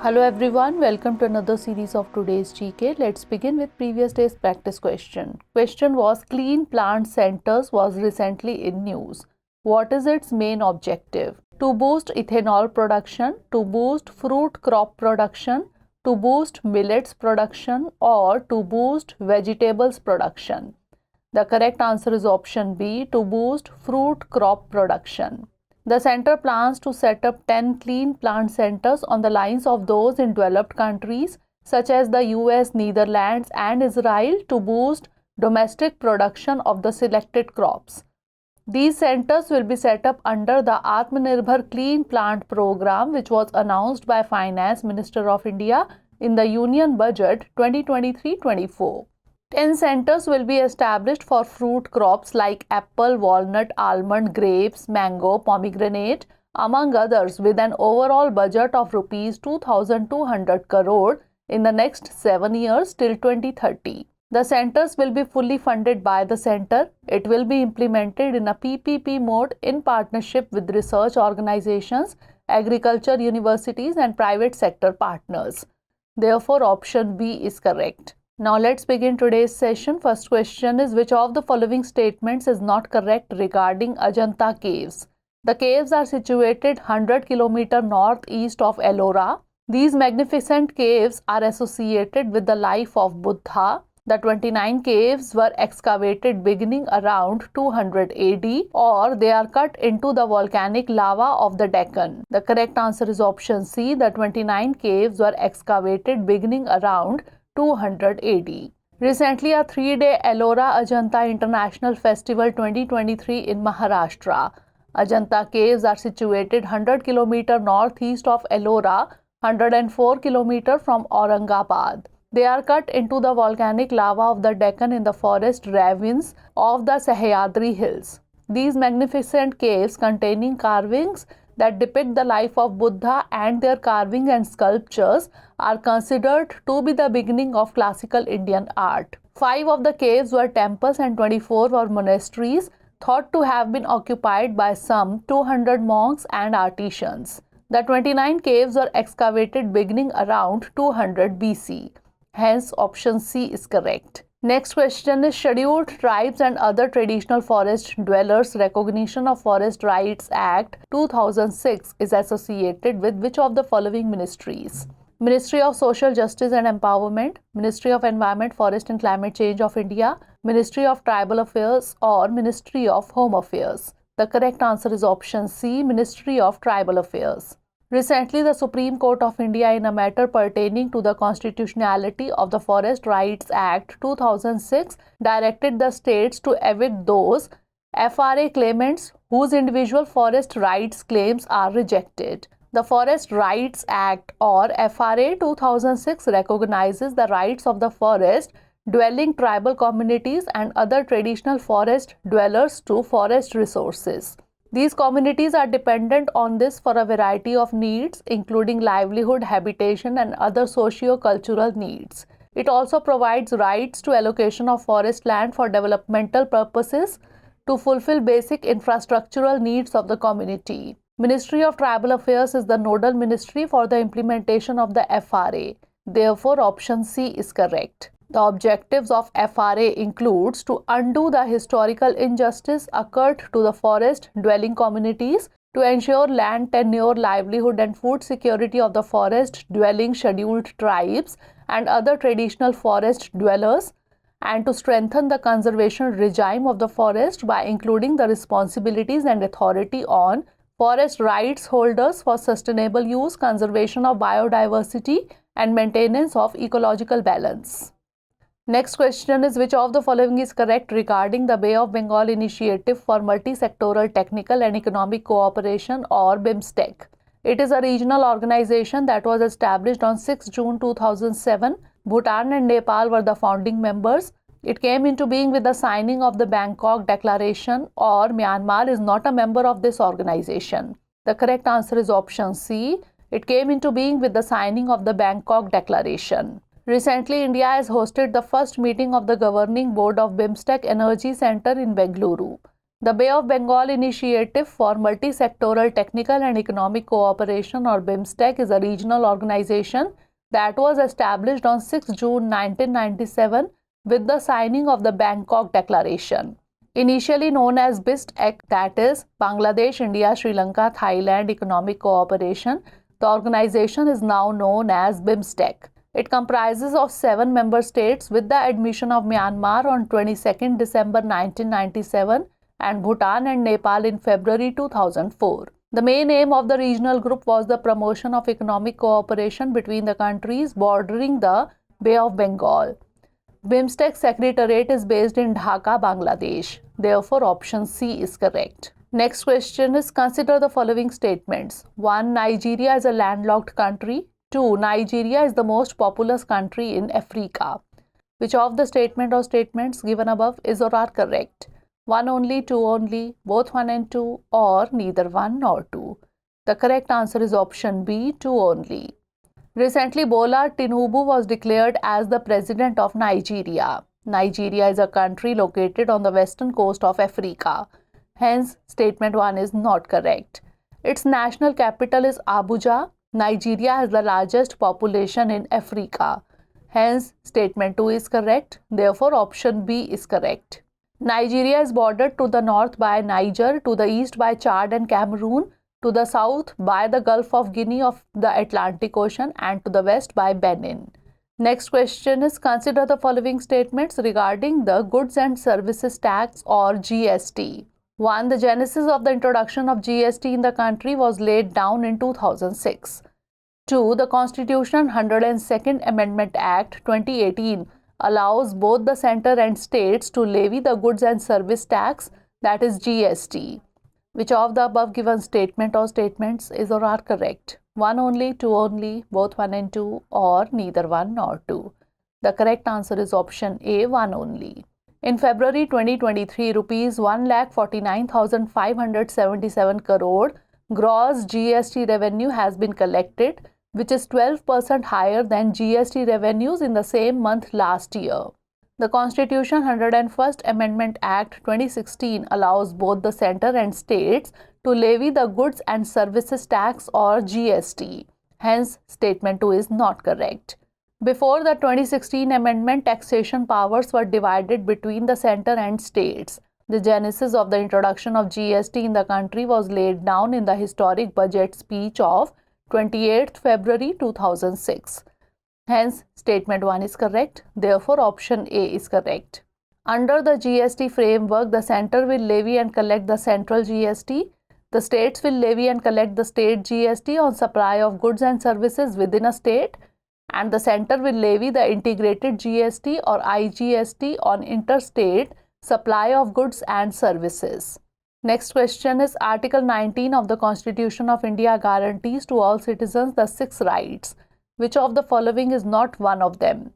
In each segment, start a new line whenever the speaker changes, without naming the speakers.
Hello everyone, welcome to another series of today's GK. Let's begin with previous day's practice question. Question was Clean Plant Centers was recently in news. What is its main objective? To boost ethanol production, to boost fruit crop production, to boost millets production, or to boost vegetables production. The correct answer is option B, to boost fruit crop production. The center plans to set up 10 clean plant centers on the lines of those in developed countries such as the US, Netherlands, and Israel to boost domestic production of the selected crops. These centers will be set up under the Atmanirbhar Clean Plant Program, which was announced by Finance Minister of India in the Union Budget 2023-24. 10 centers will be established for fruit crops like apple, walnut, almond, grapes, mango, pomegranate, among others, with an overall budget of Rs 2,200 crore in the next 7 years till 2030. The centers will be fully funded by the center. It will be implemented in a PPP mode in partnership with research organizations, agriculture universities, and private sector partners. Therefore, option B is correct. Now let's begin today's session. First question is, which of the following statements is not correct regarding Ajanta caves? The caves are situated 100 km northeast of Ellora. These magnificent caves are associated with the life of Buddha. The 29 caves were excavated beginning around 200 AD, or they are cut into the volcanic lava of the Deccan. The correct answer is option C. The 29 caves were excavated beginning around 200 AD. Recently, a 3-day Ellora Ajanta International Festival 2023 in Maharashtra. Ajanta caves are situated 100 km northeast of Ellora, 104 km from Aurangabad. They are cut into the volcanic lava of the Deccan in the forest ravines of the Sahyadri Hills. These magnificent caves containing carvings that depict the life of Buddha and their carving and sculptures are considered to be the beginning of classical Indian art. 5 of the caves were temples and 24 were monasteries, thought to have been occupied by some 200 monks and artisans. The 29 caves were excavated beginning around 200 BC. Hence, option C is correct. Next question is, Scheduled Tribes and Other Traditional Forest Dwellers Recognition of Forest Rights Act 2006 is associated with which of the following ministries? Ministry of Social Justice and Empowerment, Ministry of Environment, Forest and Climate Change of India, Ministry of Tribal Affairs, or Ministry of Home Affairs. The correct answer is option C, Ministry of Tribal Affairs. Recently, the Supreme Court of India, in a matter pertaining to the constitutionality of the Forest Rights Act 2006, directed the states to evict those FRA claimants whose individual forest rights claims are rejected. The Forest Rights Act, or FRA 2006, recognizes the rights of the forest dwelling tribal communities and other traditional forest dwellers to forest resources. These communities are dependent on this for a variety of needs, including livelihood, habitation, and other socio-cultural needs. It also provides rights to allocation of forest land for developmental purposes to fulfill basic infrastructural needs of the community. Ministry of Tribal Affairs is the nodal ministry for the implementation of the FRA. Therefore, option C is correct. The objectives of FRA includes to undo the historical injustice occurred to the forest-dwelling communities, to ensure land tenure, livelihood and food security of the forest-dwelling scheduled tribes and other traditional forest dwellers, and to strengthen the conservation regime of the forest by including the responsibilities and authority on forest rights holders for sustainable use, conservation of biodiversity, and maintenance of ecological balance. Next question is, which of the following is correct regarding the Bay of Bengal Initiative for Multi-Sectoral Technical and Economic Cooperation, or BIMSTEC? It is a regional organization that was established on 6 June 2007. Bhutan and Nepal were the founding members. It came into being with the signing of the Bangkok Declaration, or Myanmar is not a member of this organization. The correct answer is option C. It came into being with the signing of the Bangkok Declaration. Recently, India has hosted the first meeting of the Governing Board of BIMSTEC Energy Center in Bengaluru. The Bay of Bengal Initiative for Multi-Sectoral Technical and Economic Cooperation, or BIMSTEC, is a regional organization that was established on 6 June 1997 with the signing of the Bangkok Declaration. Initially known as BISTEC, that is Bangladesh, India, Sri Lanka, Thailand Economic Cooperation, the organization is now known as BIMSTEC. It comprises of 7 member states with the admission of Myanmar on 22nd December 1997 and Bhutan and Nepal in February 2004. The main aim of the regional group was the promotion of economic cooperation between the countries bordering the Bay of Bengal. BIMSTEC Secretariat is based in Dhaka, Bangladesh. Therefore, option C is correct. Next question is, consider the following statements. 1. Nigeria is a landlocked country. 2. Nigeria is the most populous country in Africa. Which of the statement or statements given above is or are correct? 1 only, 2 only, both 1 and 2, or neither 1 nor 2. The correct answer is option B, 2 only. Recently, Bola Tinubu was declared as the president of Nigeria. Nigeria is a country located on the western coast of Africa. Hence, statement 1 is not correct. Its national capital is Abuja. Nigeria has the largest population in Africa. Hence, statement 2 is correct. Therefore, option B is correct. Nigeria is bordered to the north by Niger, to the east by Chad and Cameroon, to the south by the Gulf of Guinea of the Atlantic Ocean, and to the west by Benin. Next question is, consider the following statements regarding the Goods and Services Tax, or GST. 1. The genesis of the introduction of GST in the country was laid down in 2006. 2. The Constitution 102nd Amendment Act 2018 allows both the center and states to levy the goods and service tax, that is GST. Which of the above given statement or statements is or are correct? 1 only, 2 only, both 1 and 2, or neither 1 nor 2. The correct answer is option A, 1 only. In February 2023, rupees 1,49,577 crore gross GST revenue has been collected, which is 12% higher than GST revenues in the same month last year. The Constitution 101st Amendment Act 2016 allows both the center and states to levy the Goods and Services Tax, or GST. Hence, statement 2 is not correct. Before the 2016 amendment, taxation powers were divided between the center and states. The genesis of the introduction of GST in the country was laid down in the historic budget speech of 28th February 2006. Hence, statement 1 is correct. Therefore, option A is correct. Under the GST framework, the center will levy and collect the central GST. The states will levy and collect the state GST on supply of goods and services within a state, and the center will levy the integrated GST, or IGST, on interstate supply of goods and services. Next question is, Article 19 of the Constitution of India guarantees to all citizens the 6 rights. Which of the following is not one of them?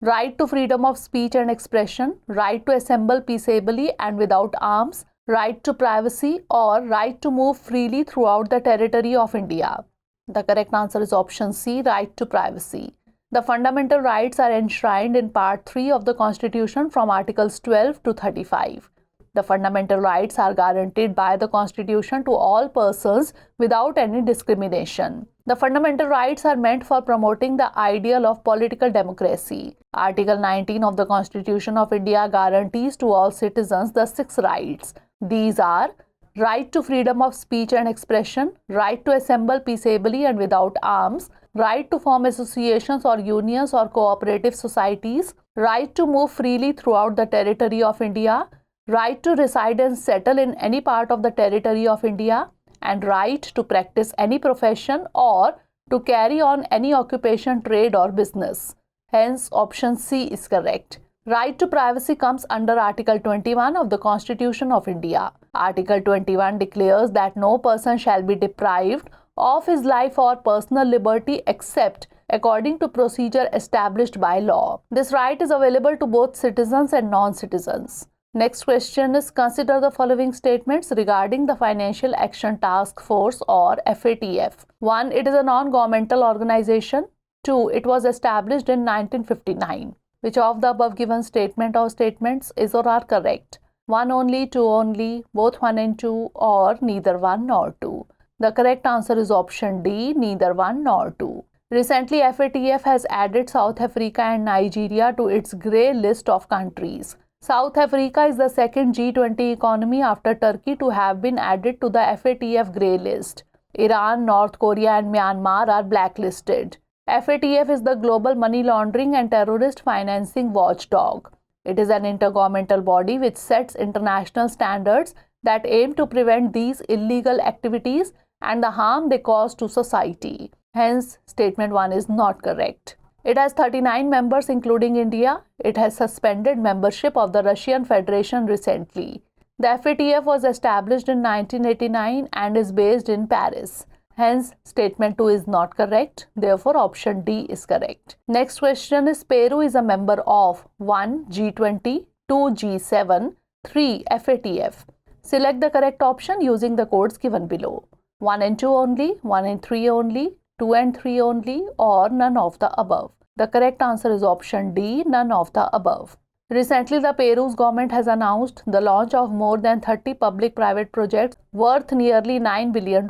Right to freedom of speech and expression, right to assemble peaceably and without arms, right to privacy, or right to move freely throughout the territory of India. The correct answer is option C, right to privacy. The fundamental rights are enshrined in Part 3 of the Constitution from Articles 12 to 35. The fundamental rights are guaranteed by the Constitution to all persons without any discrimination. The fundamental rights are meant for promoting the ideal of political democracy. Article 19 of the Constitution of India guarantees to all citizens the 6 rights. These are right to freedom of speech and expression, right to assemble peaceably and without arms, right to form associations or unions or cooperative societies, right to move freely throughout the territory of India, right to reside and settle in any part of the territory of India, and right to practice any profession or to carry on any occupation, trade, or business. Hence, option C is correct. Right to privacy comes under Article 21 of the Constitution of India. Article 21 declares that no person shall be deprived of his life or personal liberty except according to procedure established by law. This right is available to both citizens and non-citizens. Next question is, consider the following statements regarding the Financial Action Task Force, or FATF. 1. It is a non-governmental organization. 2. It was established in 1959. Which of the above given statement or statements is or are correct? 1 only, 2 only, both 1 and 2, or neither 1 nor 2? The correct answer is option D, neither 1 nor 2. Recently, FATF has added South Africa and Nigeria to its grey list of countries. South Africa is the second G20 economy after Turkey to have been added to the FATF grey list. Iran, North Korea, and Myanmar are blacklisted. FATF is the global money laundering and terrorist financing watchdog. It is an intergovernmental body which sets international standards that aim to prevent these illegal activities and the harm they cause to society. Hence, statement 1 is not correct. It has 39 members including India. It has suspended membership of the Russian Federation recently. The FATF was established in 1989 and is based in Paris. Hence, statement 2 is not correct. Therefore, option D is correct. Next question is Peru is a member of 1. G20, 2. G7, 3. FATF. Select the correct option using the codes given below. 1 and 2 only, 1 and 3 only, 2 and 3 only, or none of the above. The correct answer is option D, none of the above. Recently, the Peru's government has announced the launch of more than 30 public-private projects worth nearly $9 billion.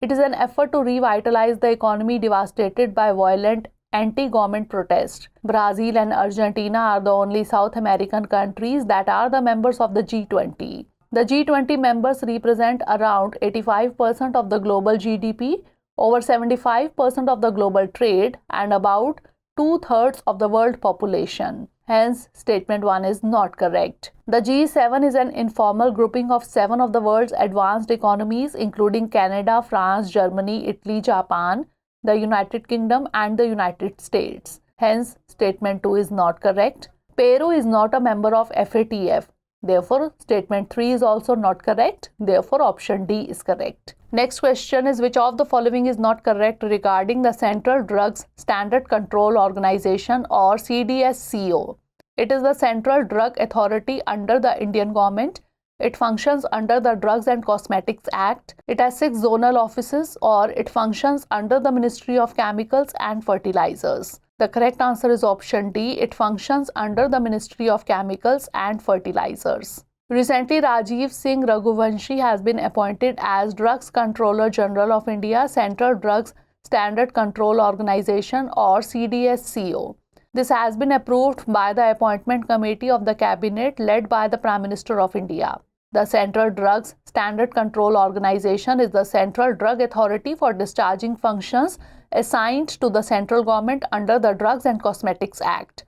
It is an effort to revitalize the economy devastated by violent anti-government protests. Brazil and Argentina are the only South American countries that are the members of the G20. The G20 members represent around 85% of the global GDP, over 75% of the global trade, and about 2/3 of the world population. Hence, statement 1 is not correct. The G7 is an informal grouping of 7 of the world's advanced economies, including Canada, France, Germany, Italy, Japan, the United Kingdom, and the United States. Hence, statement 2 is not correct. Peru is not a member of FATF. Therefore, statement 3 is also not correct. Therefore, option D is correct. Next question is which of the following is not correct regarding the Central Drugs Standard Control Organization or CDSCO? It is the Central Drug Authority under the Indian government. It functions under the Drugs and Cosmetics Act. It has 6 zonal offices, or it functions under the Ministry of Chemicals and Fertilizers. The correct answer is option D. It functions under the Ministry of Chemicals and Fertilizers. Recently, Rajiv Singh Raghuvanshi has been appointed as Drugs Controller General of India, Central Drugs Standard Control Organization or CDSCO. This has been approved by the Appointment Committee of the Cabinet led by the Prime Minister of India. The Central Drugs Standard Control Organization is the central drug authority for discharging functions assigned to the central government under the Drugs and Cosmetics Act.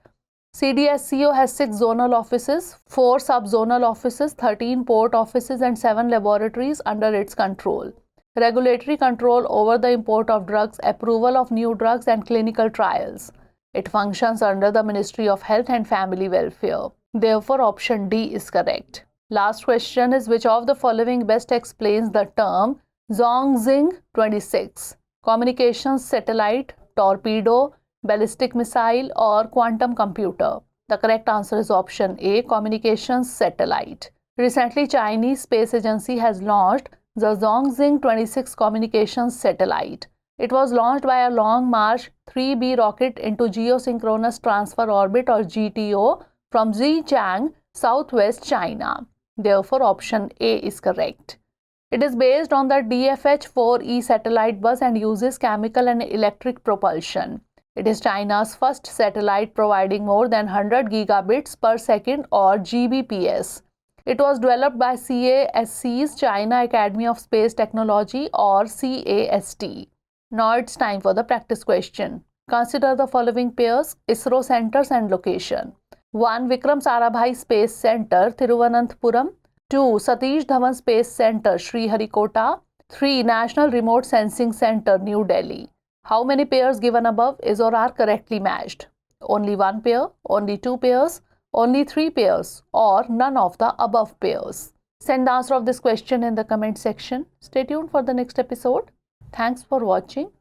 CDSCO has 6 zonal offices, 4 sub-zonal offices, 13 port offices, and 7 laboratories under its control. Regulatory control over the import of drugs, approval of new drugs, and clinical trials. It functions under the Ministry of Health and Family Welfare. Therefore, option D is correct. Last question is which of the following best explains the term Zhongxing 26? Communications satellite, torpedo, ballistic missile, or quantum computer? The correct answer is option A, communications satellite. Recently, Chinese Space Agency has launched the Zhongxing 26 communications satellite. It was launched by a Long March 3B rocket into Geosynchronous Transfer Orbit or GTO from Zhejiang, southwest China. Therefore, option A is correct. It is based on the DFH-4E satellite bus and uses chemical and electric propulsion. It is China's first satellite providing more than 100 gigabits per second or Gbps. It was developed by CASC's China Academy of Space Technology or CAST. Now it's time for the practice question. Consider the following pairs, ISRO centers and location. 1. Vikram Sarabhai Space Center, Thiruvananthapuram. 2. Satish Dhawan Space Center, Sriharikota. 3. National Remote Sensing Center, New Delhi. How many pairs given above is or are correctly matched? Only 1 pair, only 2 pairs, only 3 pairs, or none of the above pairs? Send the answer of this question in the comment section. Stay tuned for the next episode. Thanks for watching.